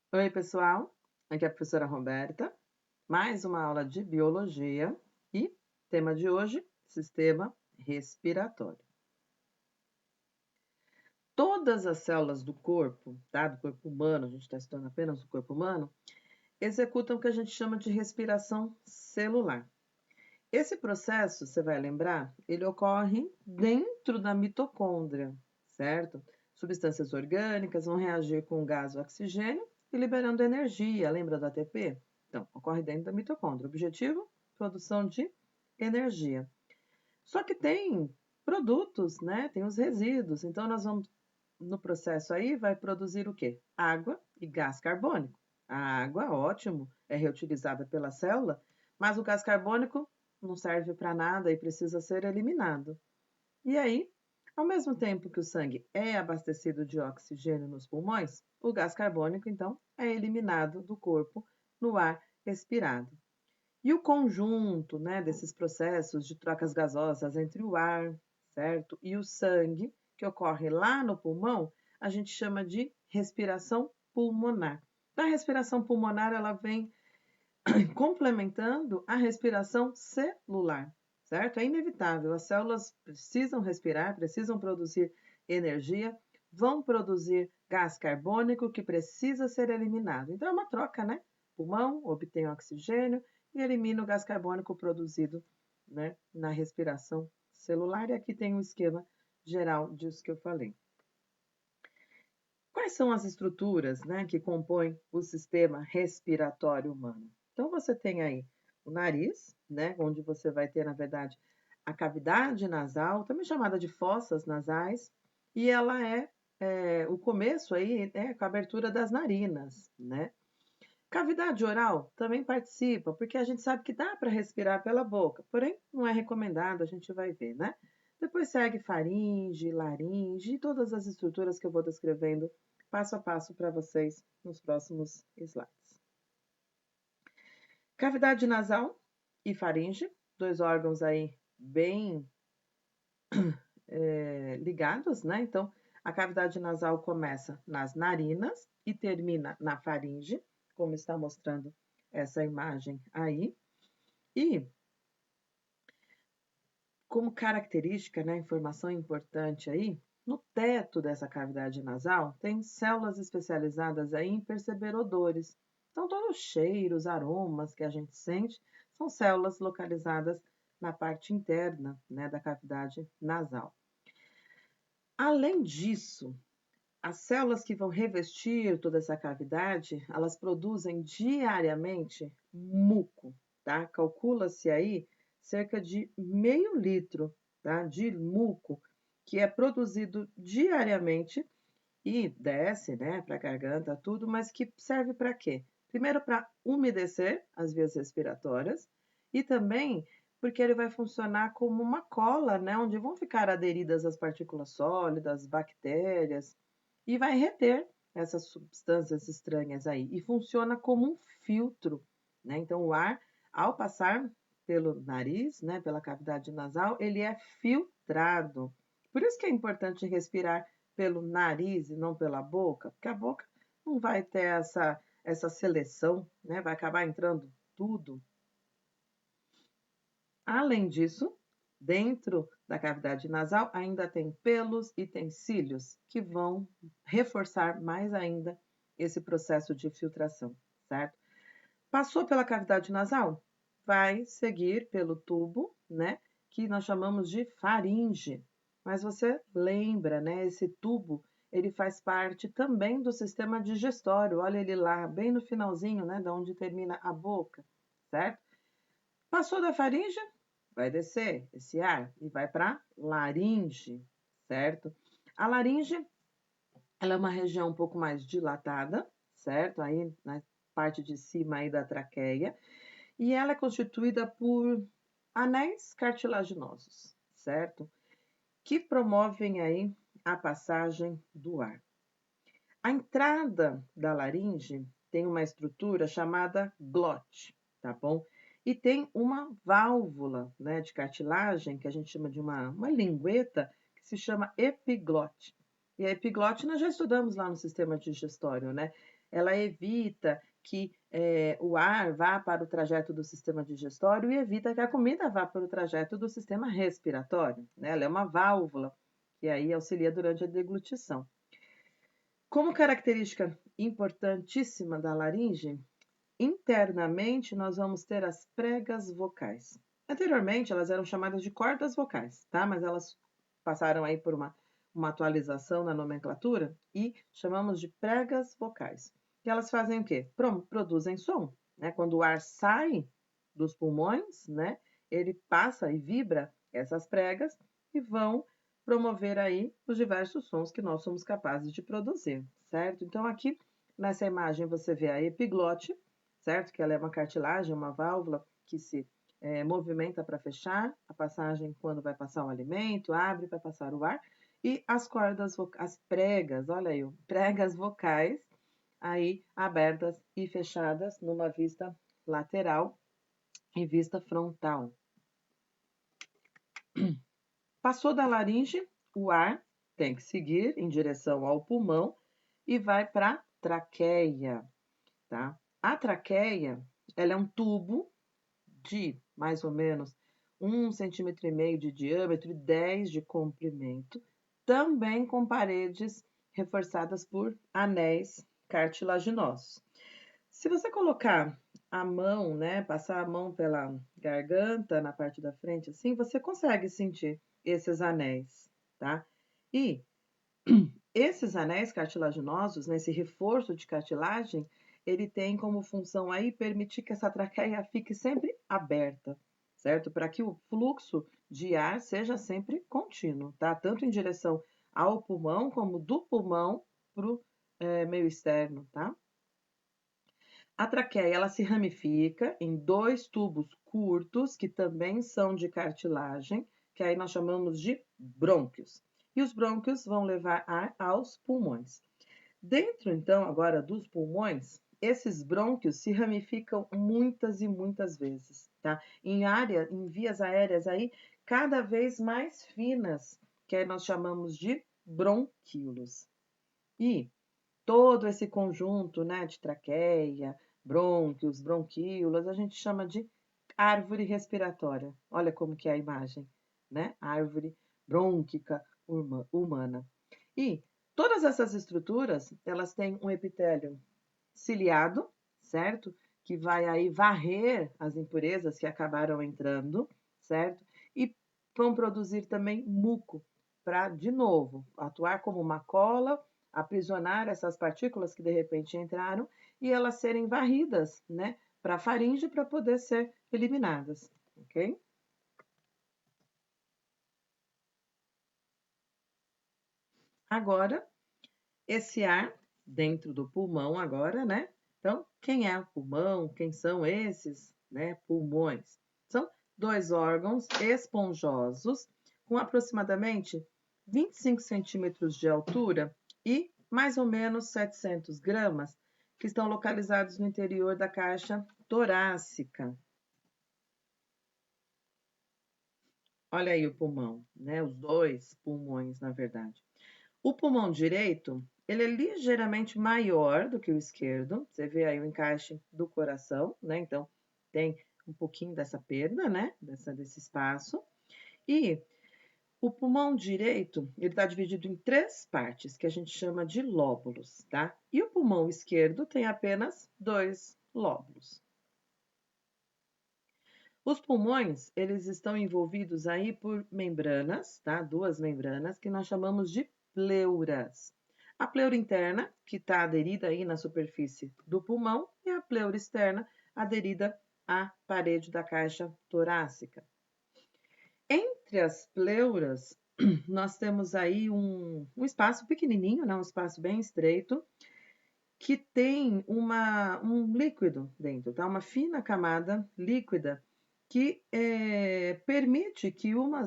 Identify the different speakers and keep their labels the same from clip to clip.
Speaker 1: Oi, pessoal. Aqui é a professora Roberta. Mais uma aula de biologia e tema de hoje, sistema respiratório. Todas as células do corpo, tá? Do corpo humano, a gente está estudando apenas o corpo humano, executam o que a gente chama de respiração celular. Esse processo, você vai lembrar, ele ocorre dentro da mitocôndria, certo? Substâncias orgânicas vão reagir com o gás oxigênio e liberando energia. Lembra do ATP? Então, ocorre dentro da mitocôndria. Objetivo? Produção de energia. Só que tem produtos, né? Tem os resíduos. Então, nós vamos, no processo aí, vai produzir o quê? Água e gás carbônico. A água, ótimo, é reutilizada pela célula, mas o gás carbônico não serve para nada e precisa ser eliminado. E aí, ao mesmo tempo que o sangue é abastecido de oxigênio nos pulmões, o gás carbônico, então, é eliminado do corpo no ar respirado. E o conjunto, né, desses processos de trocas gasosas entre o ar, certo, e o sangue, que ocorre lá no pulmão, a gente chama de respiração pulmonar. A respiração pulmonar, ela vem complementando a respiração celular, certo? É inevitável, as células precisam respirar, precisam produzir energia, vão produzir gás carbônico que precisa ser eliminado. Então é uma troca, né? O pulmão obtém oxigênio e elimina o gás carbônico produzido, né, na respiração celular. E aqui tem um esquema geral disso que eu falei. Quais são as estruturas, né, que compõem o sistema respiratório humano? Então, você tem aí o nariz, né, onde você vai ter, na verdade, a cavidade nasal, também chamada de fossas nasais, e ela o começo aí é com a abertura das narinas, né? Cavidade oral também participa, porque a gente sabe que dá para respirar pela boca, porém não é recomendado, a gente vai ver, né? Depois segue faringe, laringe e todas as estruturas que eu vou descrevendo passo a passo para vocês nos próximos slides. Cavidade nasal e faringe, dois órgãos aí bem ligados, né? Então, a cavidade nasal começa nas narinas e termina na faringe, como está mostrando essa imagem aí. E, como característica, né, informação importante aí, no teto dessa cavidade nasal tem células especializadas aí em perceber odores. Então, todos os cheiros, aromas que a gente sente são células localizadas na parte interna, né, da cavidade nasal. Além disso, as células que vão revestir toda essa cavidade, elas produzem diariamente muco, tá? Calcula-se aí cerca de meio litro, tá, de muco que é produzido diariamente e desce, né, para a garganta, tudo, mas que serve para quê? Primeiro, para umedecer as vias respiratórias e também porque ele vai funcionar como uma cola, né, onde vão ficar aderidas as partículas sólidas, bactérias, e vai reter essas substâncias estranhas aí. E funciona como um filtro, né? Então, o ar, ao passar pelo nariz, né, pela cavidade nasal, ele é filtrado. Por isso que é importante respirar pelo nariz e não pela boca, porque a boca não vai ter essa seleção, né? Vai acabar entrando tudo. Além disso, dentro da cavidade nasal ainda tem pelos e tem cílios que vão reforçar mais ainda esse processo de filtração, certo? Passou pela cavidade nasal, vai seguir pelo tubo, né, que nós chamamos de faringe. Mas você lembra, né, esse tubo, ele faz parte também do sistema digestório. Olha ele lá, bem no finalzinho, né, da onde termina a boca, certo? Passou da faringe, vai descer esse ar e vai para laringe, certo? A laringe, ela é uma região um pouco mais dilatada, certo? Aí na parte de cima aí da traqueia, e ela é constituída por anéis cartilaginosos, certo? Que promovem aí a passagem do ar. A entrada da laringe tem uma estrutura chamada glote, tá bom? E tem uma válvula, né, de cartilagem, que a gente chama de uma lingueta, que se chama epiglote. E a epiglote nós já estudamos lá no sistema digestório, né? Ela evita que o ar vá para o trajeto do sistema digestório e evita que a comida vá para o trajeto do sistema respiratório, né? Ela é uma válvula que aí auxilia durante a deglutição. Como característica importantíssima da laringe, internamente nós vamos ter as pregas vocais. Anteriormente elas eram chamadas de cordas vocais, tá? Mas elas passaram aí por uma atualização na nomenclatura e chamamos de pregas vocais. E elas fazem o quê? Produzem som, né? Quando o ar sai dos pulmões, né? Ele passa e vibra essas pregas e vão promover aí os diversos sons que nós somos capazes de produzir, certo? Então aqui nessa imagem você vê a epiglote, certo? Que ela é uma cartilagem, uma válvula que se movimenta para fechar a passagem quando vai passar o alimento, abre para passar o ar, e as cordas, as pregas, olha aí, pregas vocais, aí abertas e fechadas numa vista lateral e vista frontal. Passou da laringe, o ar tem que seguir em direção ao pulmão e vai para a traqueia, tá? A traqueia, ela é um tubo de mais ou menos 1,5 centímetro de diâmetro e 10 de comprimento, também com paredes reforçadas por anéis cartilaginosos. Se você colocar a mão, né, passar a mão pela garganta na parte da frente, assim, você consegue sentir esses anéis, tá? E esses anéis cartilaginosos, nesse reforço de cartilagem, ele tem como função aí permitir que essa traqueia fique sempre aberta, certo? Para que o fluxo de ar seja sempre contínuo, tá? Tanto em direção ao pulmão, como do pulmão para o meio externo, tá? A traqueia, ela se ramifica em 2 tubos curtos, que também são de cartilagem, que aí nós chamamos de brônquios. E os brônquios vão levar ar aos pulmões. Dentro, então, agora dos pulmões, esses brônquios se ramificam muitas e muitas vezes, tá? Em vias aéreas aí, cada vez mais finas, que aí nós chamamos de bronquíolos. E todo esse conjunto, né, de traqueia, brônquios, bronquíolos, a gente chama de árvore respiratória. Olha como que é a imagem, né? Árvore brônquica humana. E todas essas estruturas, elas têm um epitélio ciliado, certo? Que vai aí varrer as impurezas que acabaram entrando, certo? E vão produzir também muco para, de novo, atuar como uma cola, aprisionar essas partículas que de repente entraram e elas serem varridas, né, para a faringe para poder ser eliminadas, ok? Agora, esse ar dentro do pulmão agora, né? Então, quem é o pulmão? Quem são esses, né, pulmões? São 2 órgãos esponjosos com aproximadamente 25 centímetros de altura e mais ou menos 700 gramas, que estão localizados no interior da caixa torácica. Olha aí o pulmão, né? Os 2 pulmões, na verdade. O pulmão direito, ele é ligeiramente maior do que o esquerdo. Você vê aí o encaixe do coração, né? Então, tem um pouquinho dessa perda, né? Desse espaço. E o pulmão direito, ele está dividido em 3 partes, que a gente chama de lóbulos, tá? E o pulmão esquerdo tem apenas 2 lóbulos. Os pulmões, eles estão envolvidos aí por membranas, tá? 2 membranas que nós chamamos de pleuras. A pleura interna, que está aderida aí na superfície do pulmão, e a pleura externa, aderida à parede da caixa torácica. Entre as pleuras, nós temos aí um espaço pequenininho, né? Um espaço bem estreito, que tem um líquido dentro, tá? Uma fina camada líquida que permite que uma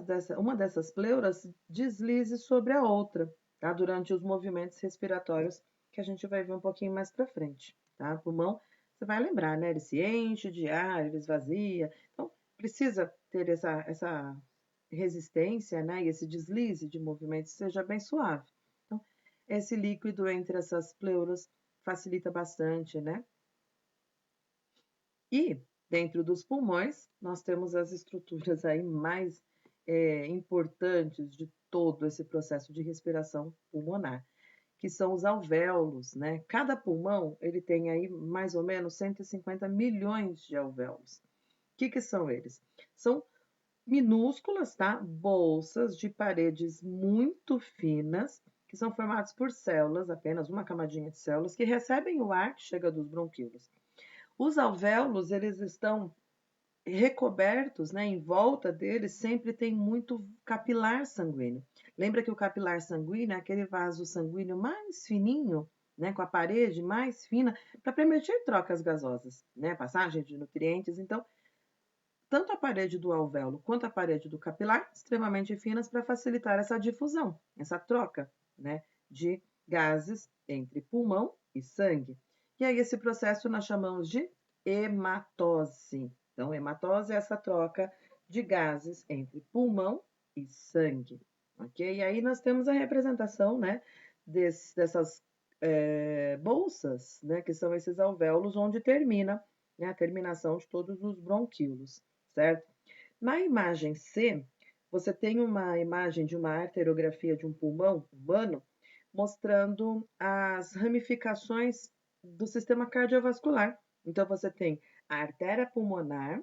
Speaker 1: dessas pleuras deslize sobre a outra, tá? Durante os movimentos respiratórios que a gente vai ver um pouquinho mais para frente, tá? O pulmão, você vai lembrar, né? Ele se enche de ar, ele esvazia, então precisa ter essa resistência, né? E esse deslize de movimentos seja bem suave. Então, esse líquido entre essas pleuras facilita bastante, né? E dentro dos pulmões, nós temos as estruturas aí mais importantes de todo esse processo de respiração pulmonar, que são os alvéolos, né? Cada pulmão, ele tem aí mais ou menos 150 milhões de alvéolos. O que são eles? São minúsculas, tá? Bolsas de paredes muito finas, que são formadas por células, apenas uma camadinha de células, que recebem o ar que chega dos bronquíolos. Os alvéolos, eles estão recobertos, né? Em volta deles sempre tem muito capilar sanguíneo. Lembra que o capilar sanguíneo é aquele vaso sanguíneo mais fininho, né? Com a parede mais fina, para permitir trocas gasosas, né? Passagem de nutrientes. Então, tanto a parede do alvéolo quanto a parede do capilar, extremamente finas para facilitar essa difusão, essa troca, né, de gases entre pulmão e sangue. E aí esse processo nós chamamos de hematose. Então, hematose é essa troca de gases entre pulmão e sangue, ok? E aí nós temos a representação, né, dessas bolsas, né, que são esses alvéolos onde termina, né, a terminação de todos os bronquíolos, certo? Na imagem C, você tem uma imagem de uma arteriografia de um pulmão humano mostrando as ramificações do sistema cardiovascular. Então, você tem a artéria pulmonar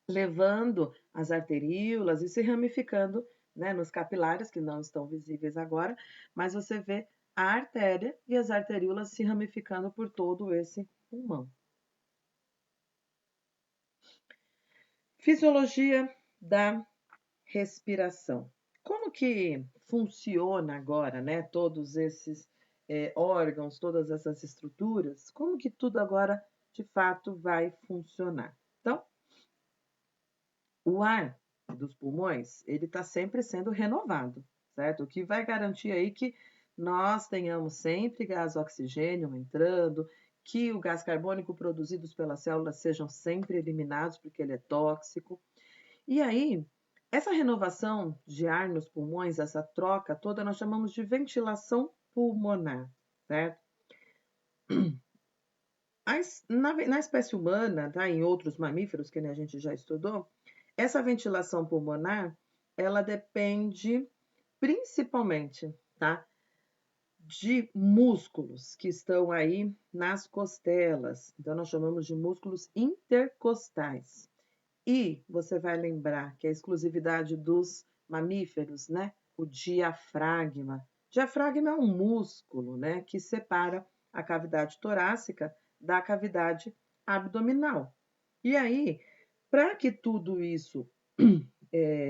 Speaker 1: levando as arteríolas e se ramificando, né, nos capilares, que não estão visíveis agora, mas você vê a artéria e as arteríolas se ramificando por todo esse pulmão. Fisiologia da respiração. Como que funciona agora, né? Todos esses órgãos, todas essas estruturas, como que tudo agora de fato vai funcionar? Então, o ar dos pulmões, ele está sempre sendo renovado, certo? O que vai garantir aí que nós tenhamos sempre gás oxigênio entrando, que o gás carbônico produzidos pelas células sejam sempre eliminados, porque ele é tóxico. E aí, essa renovação de ar nos pulmões, essa troca toda, nós chamamos de ventilação pulmonar, certo? Na espécie humana, tá, em outros mamíferos que a gente já estudou, essa ventilação pulmonar, ela depende principalmente, tá, de músculos que estão aí nas costelas. Então, nós chamamos de músculos intercostais. E você vai lembrar que a exclusividade dos mamíferos, né? O diafragma. Diafragma é um músculo, né? Que separa a cavidade torácica da cavidade abdominal. E aí, para que tudo isso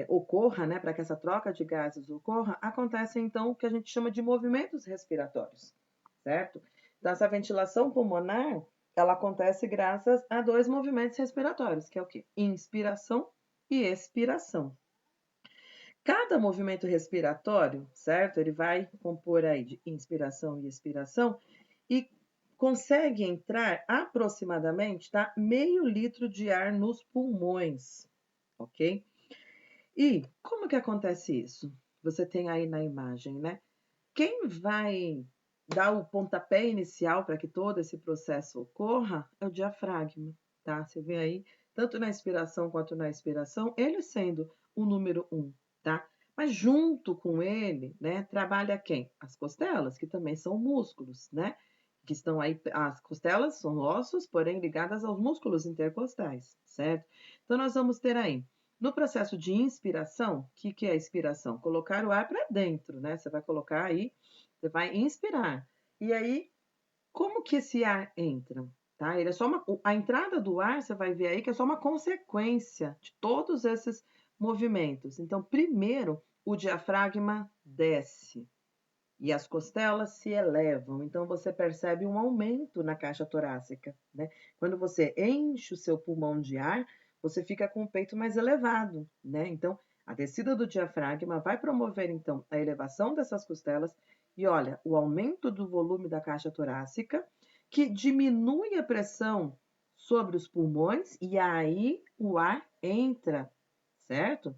Speaker 1: ocorra, né? Para que essa troca de gases ocorra, acontece então o que a gente chama de movimentos respiratórios, certo? Então, essa ventilação pulmonar ela acontece graças a dois movimentos respiratórios, que é o quê? Inspiração e expiração. Cada movimento respiratório, certo? Ele vai compor aí de inspiração e expiração e consegue entrar aproximadamente, tá? Meio litro de ar nos pulmões, ok? E como que acontece isso? Você tem aí na imagem, né? Quem vai dar o pontapé inicial para que todo esse processo ocorra é o diafragma, tá? Você vê aí, tanto na inspiração quanto na expiração, ele sendo o número 1, tá? Mas junto com ele, né, trabalha quem? As costelas, que também são músculos, né? Que estão aí, as costelas são ossos, porém ligadas aos músculos intercostais, certo? Então, nós vamos ter aí no processo de inspiração, o que é a expiração? Colocar o ar para dentro, né? Você vai colocar aí, você vai inspirar. E aí, como que esse ar entra? Tá? Ele é só a entrada do ar, você vai ver aí que é só uma consequência de todos esses movimentos. Então, primeiro, o diafragma desce e as costelas se elevam. Então, você percebe um aumento na caixa torácica, né? Quando você enche o seu pulmão de ar, você fica com o peito mais elevado, né? Então, a descida do diafragma vai promover, então, a elevação dessas costelas e, olha, o aumento do volume da caixa torácica, que diminui a pressão sobre os pulmões e aí o ar entra, certo?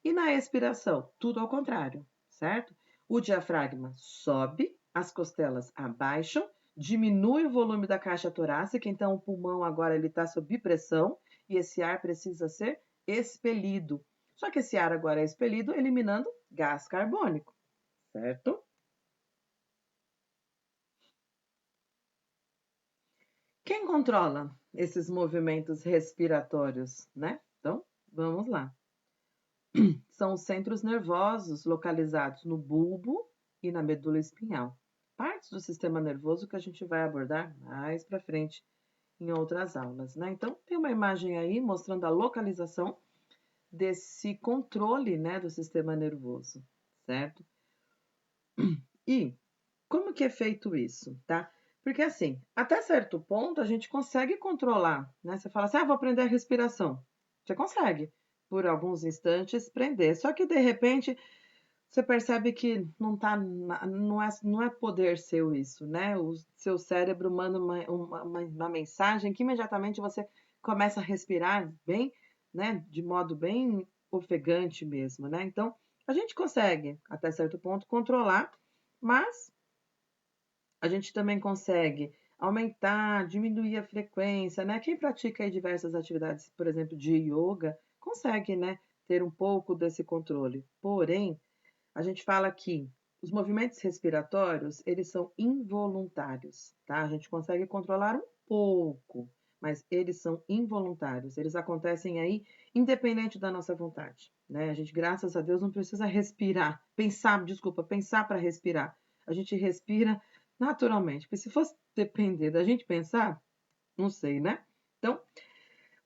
Speaker 1: E na expiração, tudo ao contrário, certo? O diafragma sobe, as costelas abaixam, diminui o volume da caixa torácica, então o pulmão agora ele está sob pressão e esse ar precisa ser expelido. Só que esse ar agora é expelido eliminando gás carbônico, certo? Quem controla esses movimentos respiratórios, né? Então, vamos lá. São os centros nervosos localizados no bulbo e na medula espinhal. Partes do sistema nervoso que a gente vai abordar mais para frente em outras aulas, né? Então, tem uma imagem aí mostrando a localização desse controle, né, do sistema nervoso, certo? E como que é feito isso, tá? Porque assim, até certo ponto a gente consegue controlar, né? Você fala assim, vou prender a respiração. Você consegue, por alguns instantes, prender. Só que de repente você percebe que não é poder seu isso, né? O seu cérebro manda uma mensagem que imediatamente você começa a respirar bem, né? De modo bem ofegante mesmo, né? Então, a gente consegue, até certo ponto, controlar, mas a gente também consegue aumentar, diminuir a frequência, né? Quem pratica aí diversas atividades, por exemplo, de yoga, consegue, né, ter um pouco desse controle. Porém, a gente fala que os movimentos respiratórios, eles são involuntários, tá? A gente consegue controlar um pouco, mas eles são involuntários. Eles acontecem aí independente da nossa vontade, né? A gente, graças a Deus, não precisa pensar para respirar. A gente respira naturalmente, porque se fosse depender da gente pensar, não sei, né? Então,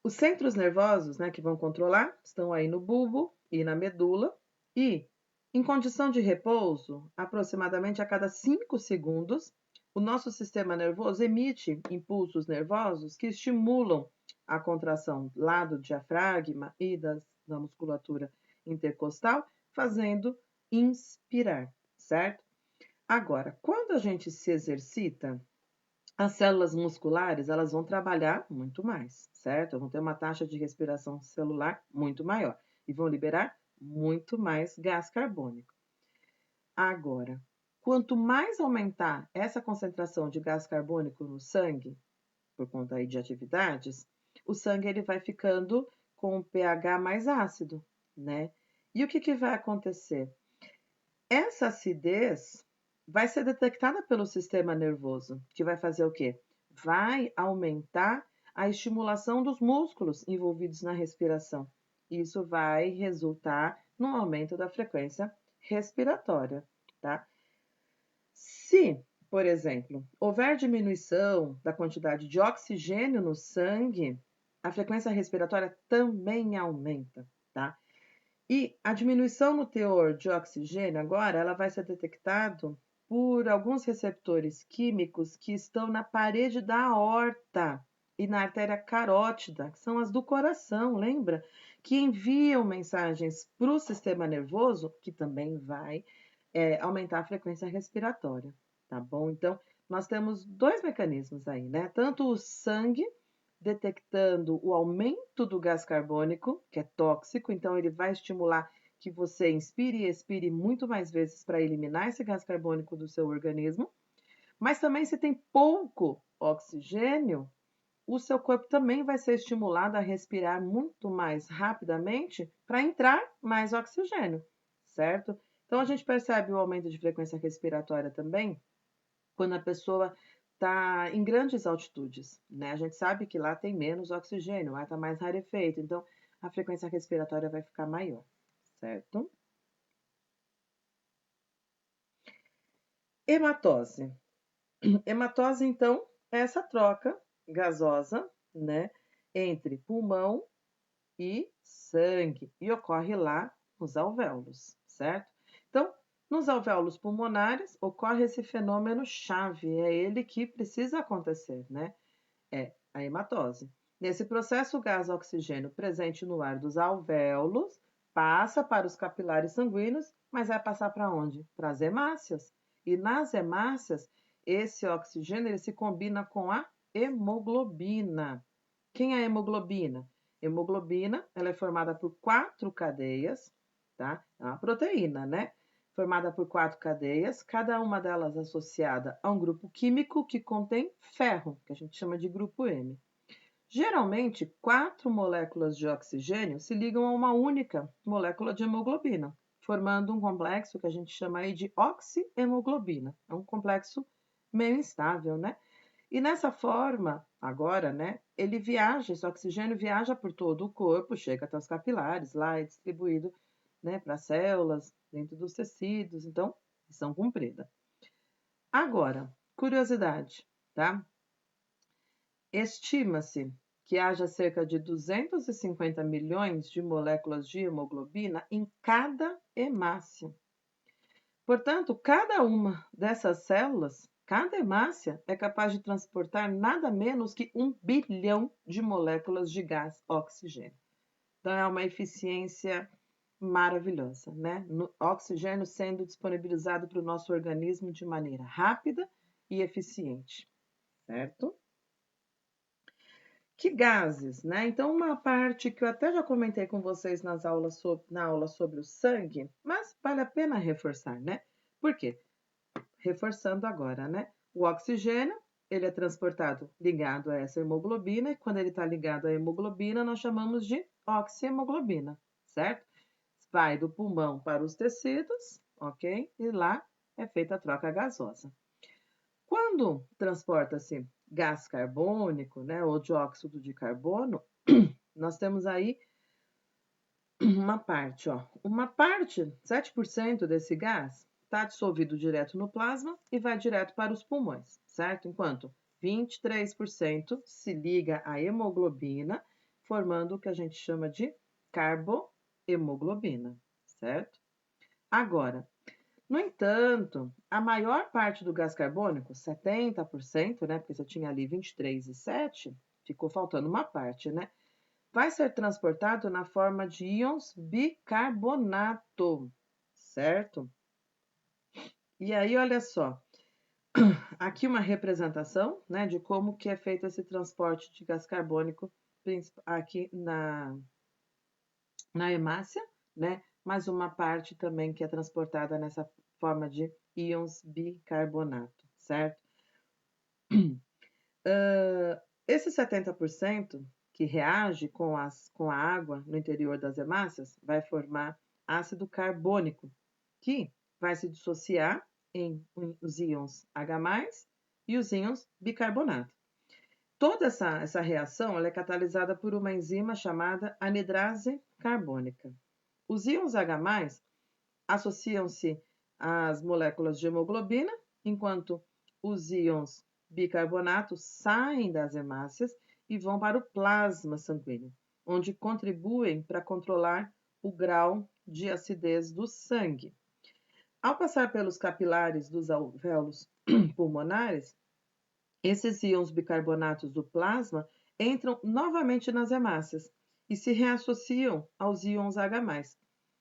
Speaker 1: os centros nervosos, né, que vão controlar, estão aí no bulbo e na medula, e em condição de repouso, aproximadamente a cada 5 segundos, o nosso sistema nervoso emite impulsos nervosos que estimulam a contração lá do diafragma e da musculatura intercostal, fazendo inspirar, certo? Agora, quando a gente se exercita, as células musculares, elas vão trabalhar muito mais, certo? Vão ter uma taxa de respiração celular muito maior e vão liberar muito mais gás carbônico. Agora, quanto mais aumentar essa concentração de gás carbônico no sangue, por conta aí de atividades, o sangue ele vai ficando com um pH mais ácido, né? E o que vai acontecer? Essa acidez vai ser detectada pelo sistema nervoso, que vai fazer o quê? Vai aumentar a estimulação dos músculos envolvidos na respiração. Isso vai resultar no aumento da frequência respiratória, tá? Se, por exemplo, houver diminuição da quantidade de oxigênio no sangue, a frequência respiratória também aumenta, tá? E a diminuição no teor de oxigênio agora, ela vai ser detectado por alguns receptores químicos que estão na parede da aorta e na artéria carótida, que são as do coração, lembra? Que enviam mensagens para o sistema nervoso, que também vai aumentar a frequência respiratória, tá bom? Então, nós temos dois mecanismos aí, né? Tanto o sangue detectando o aumento do gás carbônico, que é tóxico, então ele vai estimular que você inspire e expire muito mais vezes para eliminar esse gás carbônico do seu organismo. Mas também, se tem pouco oxigênio, o seu corpo também vai ser estimulado a respirar muito mais rapidamente para entrar mais oxigênio, certo? Então, a gente percebe o aumento de frequência respiratória também quando a pessoa está em grandes altitudes, né? A gente sabe que lá tem menos oxigênio, o ar está mais rarefeito, então a frequência respiratória vai ficar maior, certo? Hematose. Hematose, então, é essa troca gasosa, né, entre pulmão e sangue, e ocorre lá nos alvéolos, certo? Então, nos alvéolos pulmonares ocorre esse fenômeno chave, é ele que precisa acontecer, né? É a hematose. Nesse processo, o gás oxigênio presente no ar dos alvéolos passa para os capilares sanguíneos, mas vai passar para onde? Para as hemácias. E nas hemácias, esse oxigênio ele se combina com a hemoglobina. Quem é a hemoglobina? Hemoglobina, ela é formada por 4 cadeias, tá? É uma proteína, né? formada por 4 cadeias, cada uma delas associada a um grupo químico que contém ferro, que a gente chama de grupo M. Geralmente, 4 moléculas de oxigênio se ligam a uma única molécula de hemoglobina, formando um complexo que a gente chama aí de oxihemoglobina. É um complexo meio instável, né? E nessa forma, agora, né, ele viaja, esse oxigênio viaja por todo o corpo, chega até os capilares, lá é distribuído, né, para as células, dentro dos tecidos, então, missão cumprida. Agora, curiosidade, tá? Estima-se que haja cerca de 250 milhões de moléculas de hemoglobina em cada hemácia. Portanto, cada uma dessas células, cada hemácia, é capaz de transportar nada menos que 1 bilhão de moléculas de gás oxigênio. Então, é uma eficiência maravilhosa, né? No oxigênio sendo disponibilizado para o nosso organismo de maneira rápida e eficiente, certo? Que gases, né? Então, uma parte que eu até já comentei com vocês na aula sobre o sangue, mas vale a pena reforçar, né? Por quê? Reforçando agora, né? O oxigênio, ele é transportado ligado a essa hemoglobina, e quando ele está ligado à hemoglobina, nós chamamos de oxihemoglobina, certo? Vai do pulmão para os tecidos, ok? E lá é feita a troca gasosa. Quando transporta-se gás carbônico, né, ou dióxido de carbono, nós temos aí uma parte, ó. Uma parte, 7% desse gás, está dissolvido direto no plasma e vai direto para os pulmões, certo? Enquanto 23% se liga à hemoglobina, formando o que a gente chama de carbohemoglobina, certo? Agora, no entanto, a maior parte do gás carbônico, 70%, né, porque você tinha ali 23 e 7, ficou faltando uma parte, né? Vai ser transportado na forma de íons bicarbonato, certo? E aí, olha só, aqui uma representação, né, de como que é feito esse transporte de gás carbônico aqui na hemácia, né? Mais uma parte também que é transportada nessa forma de íons bicarbonato, certo? Esse 70% que reage com a água no interior das hemácias vai formar ácido carbônico, que vai se dissociar em os íons H+, e os íons bicarbonato. Toda essa reação ela é catalisada por uma enzima chamada anidrase carbônica. Os íons H+, associam-se às moléculas de hemoglobina, enquanto os íons bicarbonato saem das hemácias e vão para o plasma sanguíneo, onde contribuem para controlar o grau de acidez do sangue. Ao passar pelos capilares dos alvéolos pulmonares, esses íons bicarbonatos do plasma entram novamente nas hemácias e se reassociam aos íons H+.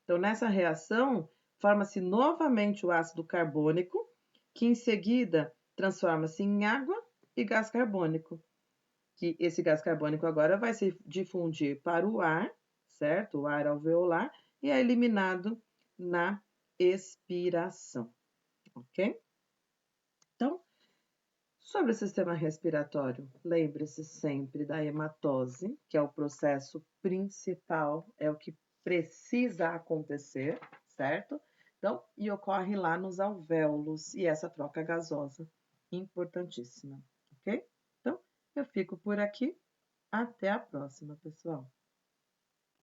Speaker 1: Então, nessa reação, forma-se novamente o ácido carbônico, que em seguida transforma-se em água e gás carbônico. Que esse gás carbônico agora vai se difundir para o ar, certo? O ar alveolar, e é eliminado na expiração, ok? Então, sobre o sistema respiratório, lembre-se sempre da hematose, que é o processo principal, é o que precisa acontecer, certo? Então, e ocorre lá nos alvéolos, e essa troca gasosa, importantíssima, ok? Então, eu fico por aqui. Até a próxima, pessoal!